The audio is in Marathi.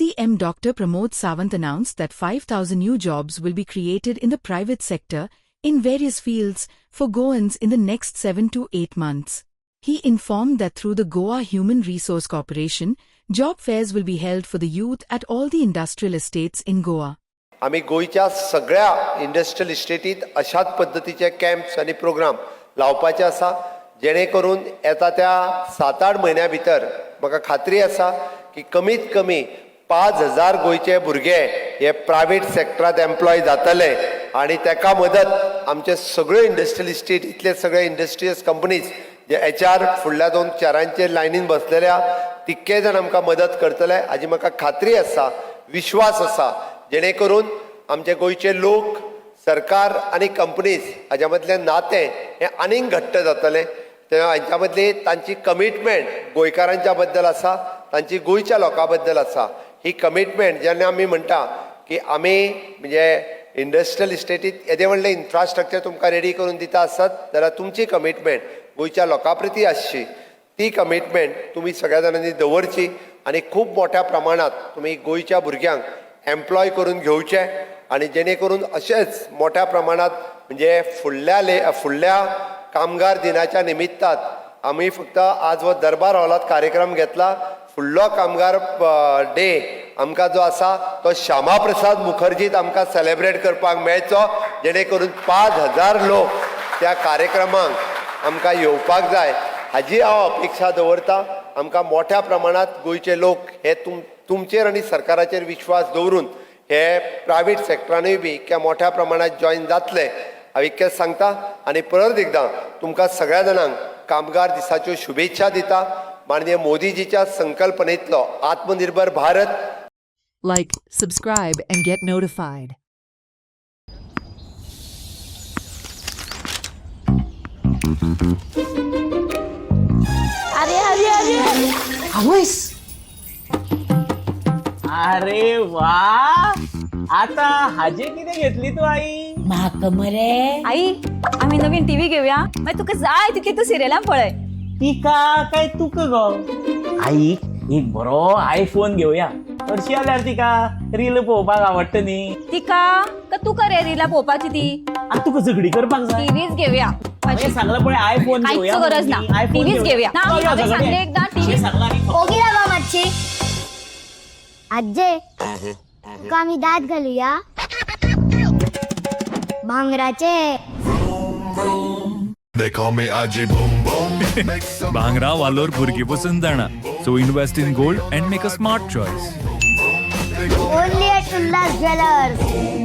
CM Dr. Pramod Sawant announced that 5,000 new jobs will be created in the private sector in various fields for Goans in the next 7 to 8 months. He informed that through the Goa Human Resource Corporation, job fairs will be held for the youth at all the industrial estates in Goa. आम्ही गोयच्या सगळ्या इंडस्ट्रियल इस्टेटीत अशाच पद्धतीचे कॅम्प्स आणि प्रोग्राम लावपाचे आसा जेणे करून येता त्या 7-8 म्हयन्या भितर म्हाका खात्री आसा की कमीत कमी 5,000 गोयचे भुरगे हे प्रायवेट सेक्टरात एम्प्लॉय जातले आणि ताका मदत आमचे सगळे इंडस्ट्रियल इस्टेट इतले सगळे इंडस्ट्रियस कंपनीज जे HR फुडल्या 2 चारांचेर लायनीन बसलेल्या तितके जाण आमकां मदत करतले हाजी म्हाका खात्री आसा विश्वास आसा जेणे करून आमचे गोयचे लोक सरकार आणि कंपनीज हाच्या मदलें नातें हें आनीक घट्ट जातलें हांच्या मदली तांची कमिटमेंट गोंयकारांच्या बद्दल आसा तांची गोंयच्या लोकां बद्दल आसा ही कमिटमेंट जेन्ना आमी म्हणटा की आमी म्हणजे इंडस्ट्रियल इस्टेटीत येदे व्हडलें इन्फ्रास्ट्रक्चर तुमकां रेडी करून दिता आसत जाल्यार तुमची कमिटमेंट गोंयच्या लोकां प्रती आसची ती कमिटमेंट तुमी सगळ्या जाणांनी दवरची आनी खूब मोठ्या प्रमाणात तुमी गोंयच्या भुरग्यांक एम्प्लॉय करून घेवचे आणि जेणे करून अशेंच मोठ्या प्रमाणात म्हणजे फुडल्या कामगार दिनाच्या निमित्तात आम्ही फक्त आज हो दरबार हॉलात कार्यक्रम घेतला फुडलो कामगार डे आमकां जो आसा तो श्यामा प्रसाद मुखर्जीत आमकां सेलेब्रेट करपाक मेळचो जेणे करून 5,000 लोक त्या कार्यक्रमाक आमकां येवपाक जाय हाजी हांव अपेक्षा दवरतां आमकां मोठ्या प्रमाणात गोंयचे लोक हे तुमचेर आणि सरकाराचेर विश्वास दवरून हे प्रायवेट सेक्टरानूय बी मोठ्या प्रमाणात जॉईन जातले हांव इतकेंच सांगता आनी परत एकदां तुमकां सगळ्या जाणांक कामगार दिसाच्यो शुभेच्छा दिता माननीय मोदीजीच्या संकल्पनेंतलो आत्मनिर्भर Bharat. Like, subscribe and get notified. अरे वा आता हाजे किती घेतली तू आई म्हाका मरे आई आम्ही नवीन टीव्ही घेऊया मग तुका जाय तितली तू सिरियला पळय तिका काय तुक गो आई एक बरो आयफोन घेऊया हरशी आल्यार तिका रील पळोवपाक आवडटा न्ही तिका का तुका रे रीला पोवपाची ती आता तुका झगडी करपाक जाय टीव्हीच घेऊया हे सांगलं पण आयफोन घेऊया काहीच गरज ना टीव्हीच घेऊया ना हांवें सांगलें एकदा टीव्ही ओगी रावा मातशी आजे तुका आमी दात घालुया भांगराचे They call me Aji Boom Boom. Bhangra Valor Burgi पसंत जाणा. So invest in gold and make a smart choice. only at Ullas Jewelers.